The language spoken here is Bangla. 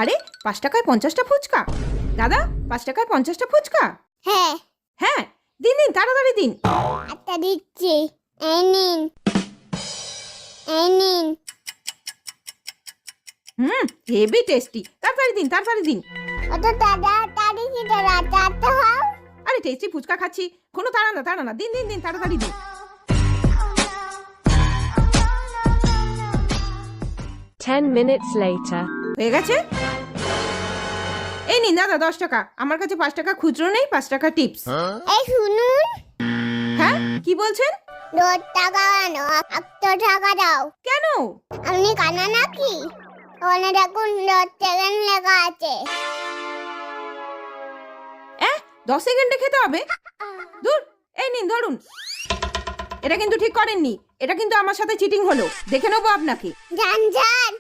আরে 5 টাকায় 50টা ফুচকা? দাদা 5 টাকায় 50টা ফুচকা? হ্যাঁ। হ্যাঁ, দিন দিন, তাড়াতাড়ি দিন। আচ্ছা দিচ্ছি। এই নিন। এই নিন। Heavy tasty. তাড়াতাড়ি দিন, তাড়াতাড়ি দিন। অত তাড়াতাড়ি কি তাড়াতাড়ি হও? আরে টেস্টি ফুচকা খাচ্ছি, কোনো তাড়া না, তাড়া না। দিন দিন দিন, তাড়াতাড়ি দিন। 10 minutes later. হয়ে গেছে? এই নিন দাদা 10 টাকা। আমার কাছে 5 টাকা খুচরো নেই, 5 টাকা টিপস। এই শুনুন, হ্যাঁ, কি বলছেন? 10 টাকা কেন? 100 টাকা দাও। কেন? আপনি কানা নাকি? ওখানে দেখুন 10 সেকেন্ড লেখা আছে। 10 সেকেন্ডে খেতে হবে? দূর, এই নিন ধরুন। এটা কিন্তু ঠিক করেননি। এটা কিন্তু আমার সাথে চিটিং হলো। দেখে নেবো আপনাকে। যান যান।